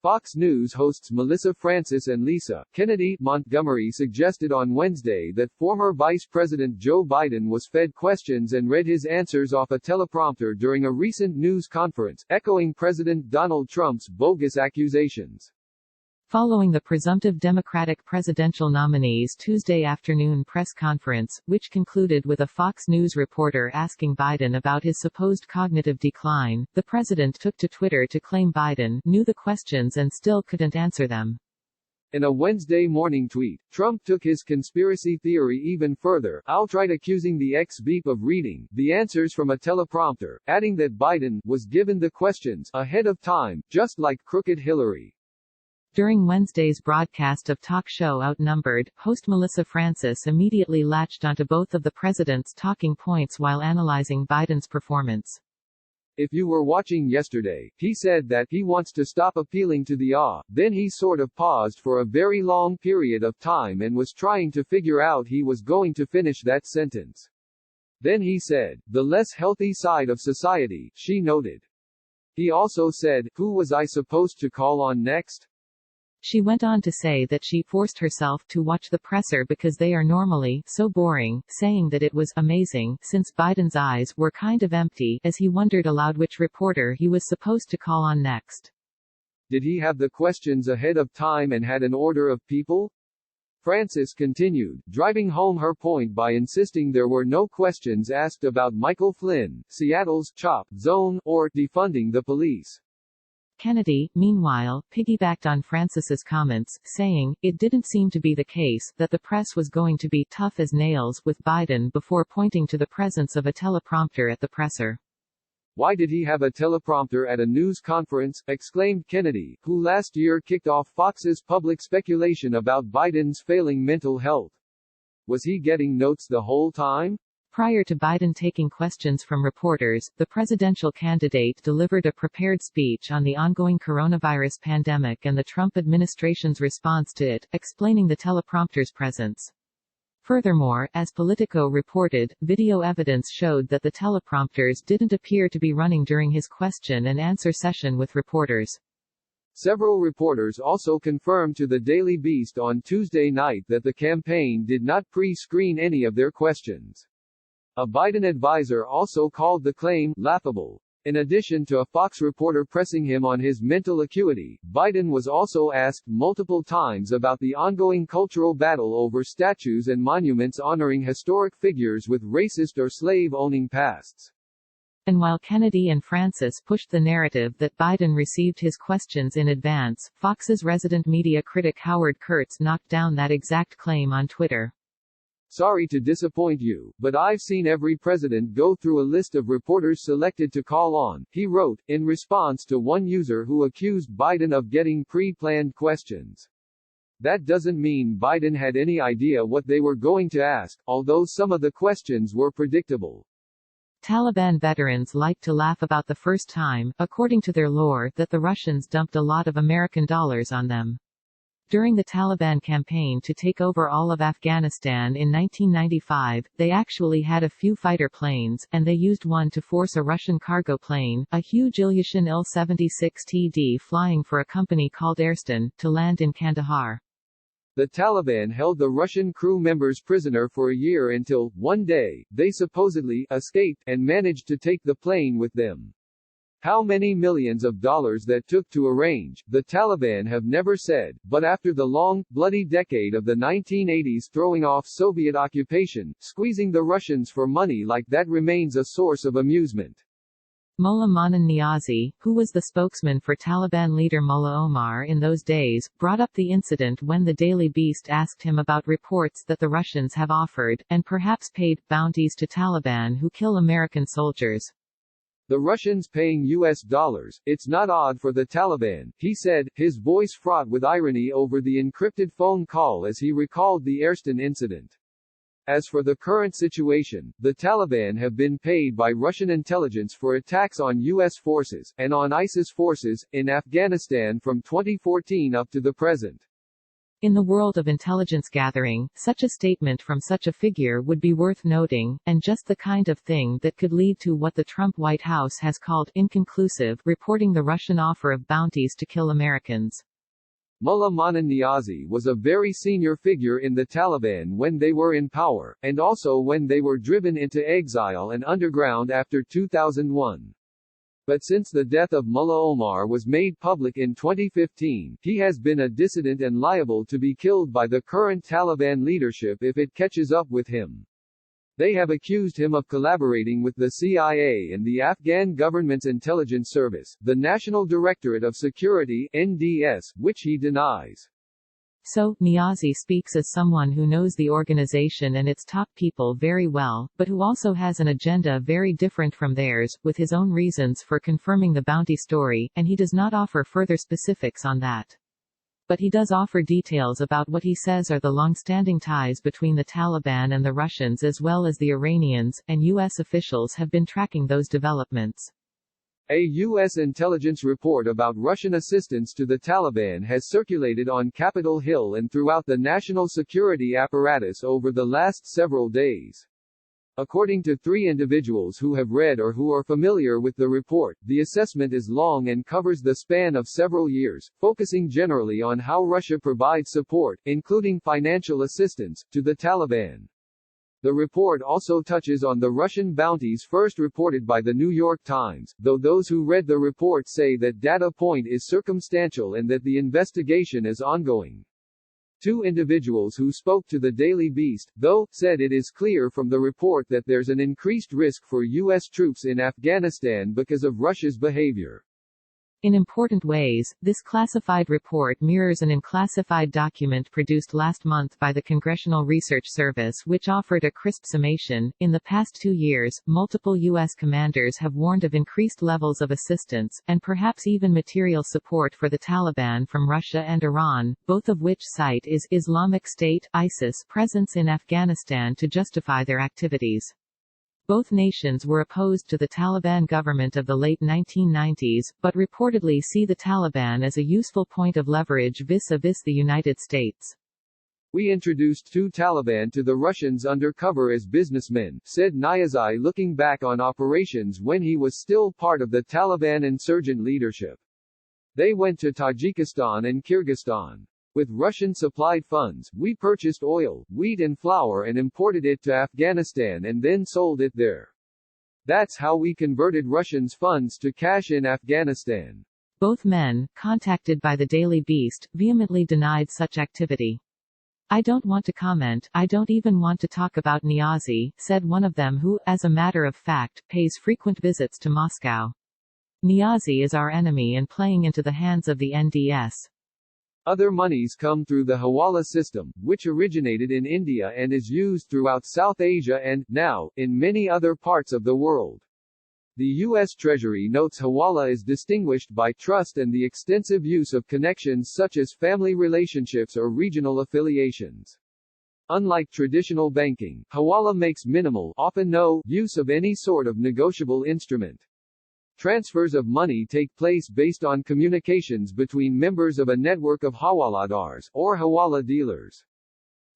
Fox News hosts Melissa Francis and Lisa Kennedy Montgomery suggested on Wednesday that former Vice President Joe Biden was fed questions and read his answers off a teleprompter during a recent news conference, echoing President Donald Trump's bogus accusations. Following the presumptive Democratic presidential nominee's Tuesday afternoon press conference, which concluded with a Fox News reporter asking Biden about his supposed cognitive decline, the president took to Twitter to claim Biden knew the questions and still couldn't answer them. In a Wednesday morning tweet, Trump took his conspiracy theory even further, outright accusing the ex-beep of reading the answers from a teleprompter, adding that Biden was given the questions ahead of time, just like crooked Hillary. During Wednesday's broadcast of Talk Show Outnumbered, host Melissa Francis immediately latched onto both of the president's talking points while analyzing Biden's performance. If you were watching yesterday, he said that he wants to stop appealing to the then he sort of paused for a very long period of time and was trying to figure out he was going to finish that sentence. Then he said, the less healthy side of society, she noted. He also said, who was I supposed to call on next? She went on to say that she forced herself to watch the presser because they are normally so boring, saying that it was amazing since Biden's eyes were kind of empty as he wondered aloud which reporter he was supposed to call on next. Did he have the questions ahead of time and had an order of people? Francis continued, driving home her point by insisting there were no questions asked about Michael Flynn, Seattle's CHOP zone, or defunding the police. Kennedy, meanwhile, piggybacked on Francis's comments, saying, it didn't seem to be the case that the press was going to be tough as nails with Biden before pointing to the presence of a teleprompter at the presser. Why did he have a teleprompter at a news conference? Exclaimed Kennedy, who last year kicked off Fox's public speculation about Biden's failing mental health. Was he getting notes the whole time? Prior to Biden taking questions from reporters, the presidential candidate delivered a prepared speech on the ongoing coronavirus pandemic and the Trump administration's response to it, explaining the teleprompter's presence. Furthermore, as Politico reported, video evidence showed that the teleprompters didn't appear to be running during his question and answer session with reporters. Several reporters also confirmed to the Daily Beast on Tuesday night that the campaign did not pre-screen any of their questions. A Biden advisor also called the claim laughable. In addition to a Fox reporter pressing him on his mental acuity, Biden was also asked multiple times about the ongoing cultural battle over statues and monuments honoring historic figures with racist or slave-owning pasts. And while Kennedy and Francis pushed the narrative that Biden received his questions in advance, Fox's resident media critic Howard Kurtz knocked down that exact claim on Twitter. Sorry to disappoint you, but I've seen every president go through a list of reporters selected to call on, he wrote, in response to one user who accused Biden of getting pre-planned questions. That doesn't mean Biden had any idea what they were going to ask, although some of the questions were predictable. Taliban veterans like to laugh about the first time, according to their lore, that the Russians dumped a lot of American dollars on them. During the Taliban campaign to take over all of Afghanistan in 1995, they actually had a few fighter planes, and they used one to force a Russian cargo plane, a huge Ilyushin Il-76TD flying for a company called Airston, to land in Kandahar. The Taliban held the Russian crew members prisoner for a year until, one day, they supposedly escaped and managed to take the plane with them. How many millions of dollars that took to arrange, the Taliban have never said, but after the long, bloody decade of the 1980s throwing off Soviet occupation, squeezing the Russians for money like that remains a source of amusement. Mullah Manan Niazi, who was the spokesman for Taliban leader Mullah Omar in those days, brought up the incident when the Daily Beast asked him about reports that the Russians have offered, and perhaps paid, bounties to Taliban who kill American soldiers. The Russians paying US dollars, it's not odd for the Taliban, he said, his voice fraught with irony over the encrypted phone call as he recalled the Airston incident. As for the current situation, the Taliban have been paid by Russian intelligence for attacks on U.S. forces, and on ISIS forces, in Afghanistan from 2014 up to the present. In the world of intelligence gathering, such a statement from such a figure would be worth noting, and just the kind of thing that could lead to what the Trump White House has called inconclusive reporting the Russian offer of bounties to kill Americans. Mullah Mana Niazi was a very senior figure in the Taliban when they were in power, and also when they were driven into exile and underground after 2001. But since the death of Mullah Omar was made public in 2015, he has been a dissident and liable to be killed by the current Taliban leadership if it catches up with him. They have accused him of collaborating with the CIA and the Afghan government's intelligence service, the National Directorate of Security (NDS), which he denies. So, Niazi speaks as someone who knows the organization and its top people very well, but who also has an agenda very different from theirs, with his own reasons for confirming the bounty story, and he does not offer further specifics on that. But he does offer details about what he says are the long-standing ties between the Taliban and the Russians as well as the Iranians, and U.S. officials have been tracking those developments. A U.S. intelligence report about Russian assistance to the Taliban has circulated on Capitol Hill and throughout the national security apparatus over the last several days. According to 3 individuals who have read or who are familiar with the report, the assessment is long and covers the span of several years, focusing generally on how Russia provides support, including financial assistance, to the Taliban. The report also touches on the Russian bounties first reported by the New York Times, though those who read the report say that data point is circumstantial and that the investigation is ongoing. 2 individuals who spoke to the Daily Beast, though, said it is clear from the report that there's an increased risk for U.S. troops in Afghanistan because of Russia's behavior. In important ways, this classified report mirrors an unclassified document produced last month by the Congressional Research Service which offered a crisp summation. In the past 2 years, multiple U.S. commanders have warned of increased levels of assistance, and perhaps even material support for the Taliban from Russia and Iran, both of which cite Islamic State (ISIS) presence in Afghanistan to justify their activities. Both nations were opposed to the Taliban government of the late 1990s, but reportedly see the Taliban as a useful point of leverage vis-a-vis the United States. We introduced 2 Taliban to the Russians undercover as businessmen, said Niazi looking back on operations when he was still part of the Taliban insurgent leadership. They went to Tajikistan and Kyrgyzstan. With Russian-supplied funds, we purchased oil, wheat and flour and imported it to Afghanistan and then sold it there. That's how we converted Russians' funds to cash in Afghanistan. Both men, contacted by the Daily Beast, vehemently denied such activity. I don't want to comment, I don't even want to talk about Niazi, said one of them who, as a matter of fact, pays frequent visits to Moscow. Niazi is our enemy and playing into the hands of the NDS. Other monies come through the Hawala system, which originated in India and is used throughout South Asia and, now, in many other parts of the world. The U.S. Treasury notes Hawala is distinguished by trust and the extensive use of connections such as family relationships or regional affiliations. Unlike traditional banking, Hawala makes minimal, often no, use of any sort of negotiable instrument. Transfers of money take place based on communications between members of a network of Hawaladars, or Hawala dealers.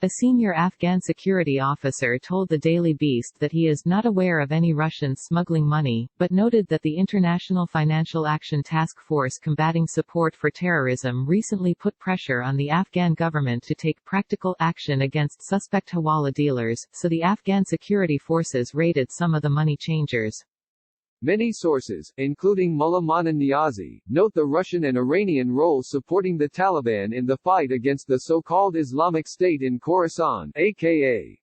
A senior Afghan security officer told the Daily Beast that he is not aware of any Russians smuggling money, but noted that the International Financial Action Task Force combating support for terrorism recently put pressure on the Afghan government to take practical action against suspect Hawala dealers, so the Afghan security forces raided some of the money changers. Many sources, including Mullah Mana Niazi, note the Russian and Iranian roles supporting the Taliban in the fight against the so-called Islamic State in Khorasan, aka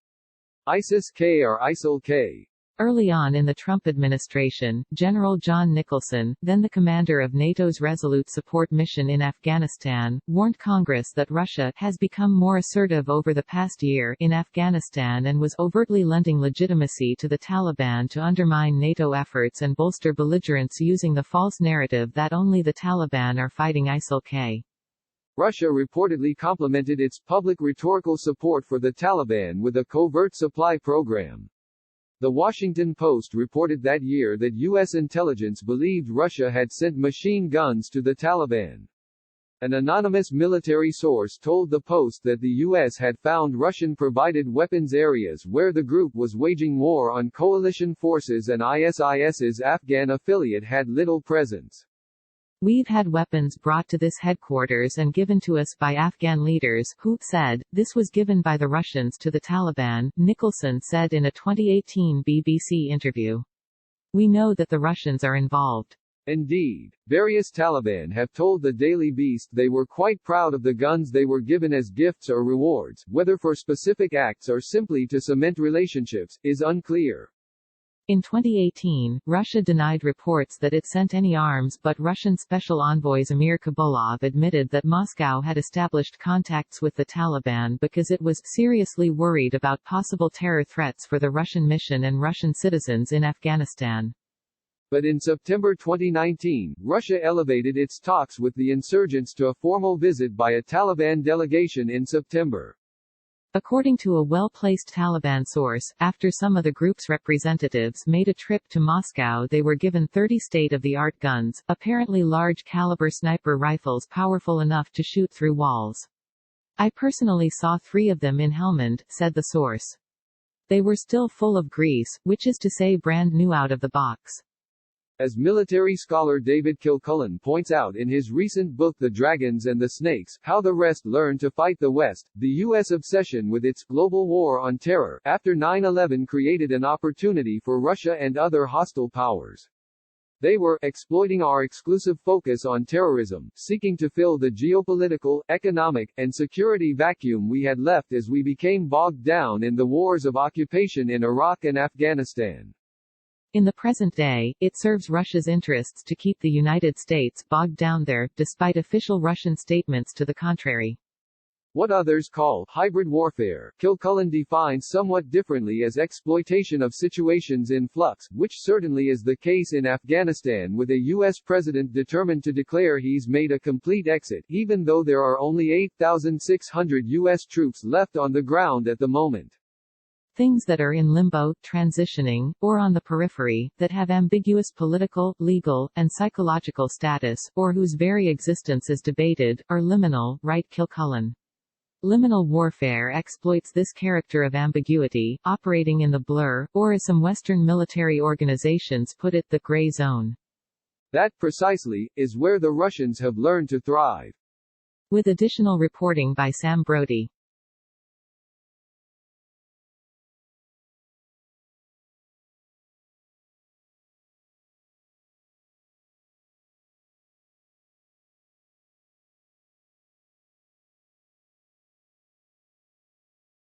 ISIS-K or ISIL-K. Early on in the Trump administration, General John Nicholson, then the commander of NATO's Resolute Support Mission in Afghanistan, warned Congress that Russia has become more assertive over the past year in Afghanistan and was overtly lending legitimacy to the Taliban to undermine NATO efforts and bolster belligerence using the false narrative that only the Taliban are fighting ISIL-K. Russia reportedly complemented its public rhetorical support for the Taliban with a covert supply program. The Washington Post reported that year that U.S. intelligence believed Russia had sent machine guns to the Taliban. An anonymous military source told the Post that the U.S. had found Russian-provided weapons areas where the group was waging war on coalition forces and ISIS's Afghan affiliate had little presence. "We've had weapons brought to this headquarters and given to us by Afghan leaders," who said, "This was given by the Russians to the Taliban," Nicholson said in a 2018 BBC interview. "We know that the Russians are involved." Indeed, various Taliban have told the Daily Beast they were quite proud of the guns they were given as gifts or rewards, whether for specific acts or simply to cement relationships, is unclear. In 2018, Russia denied reports that it sent any arms, but Russian Special Envoy Amir Kabulov admitted that Moscow had established contacts with the Taliban because it was seriously worried about possible terror threats for the Russian mission and Russian citizens in Afghanistan. But in September 2019, Russia elevated its talks with the insurgents to a formal visit by a Taliban delegation in September. According to a well-placed Taliban source, after some of the group's representatives made a trip to Moscow, they were given 30 state-of-the-art guns, apparently large-caliber sniper rifles powerful enough to shoot through walls. "I personally saw 3 of them in Helmand," said the source. "They were still full of grease, which is to say brand new out of the box." As military scholar David Kilcullen points out in his recent book The Dragons and the Snakes, How the Rest Learned to Fight the West, the U.S. obsession with its global war on terror after 9/11 created an opportunity for Russia and other hostile powers. They were exploiting our exclusive focus on terrorism, seeking to fill the geopolitical, economic, and security vacuum we had left as we became bogged down in the wars of occupation in Iraq and Afghanistan. In the present day, it serves Russia's interests to keep the United States bogged down there, despite official Russian statements to the contrary. What others call hybrid warfare, Kilcullen defines somewhat differently as exploitation of situations in flux, which certainly is the case in Afghanistan with a U.S. president determined to declare he's made a complete exit, even though there are only 8,600 U.S. troops left on the ground at the moment. Things that are in limbo, transitioning, or on the periphery, that have ambiguous political, legal, and psychological status, or whose very existence is debated, are liminal, writes Kilcullen. Liminal warfare exploits this character of ambiguity, operating in the blur, or as some Western military organizations put it, the gray zone. That, precisely, is where the Russians have learned to thrive. With additional reporting by Sam Brody.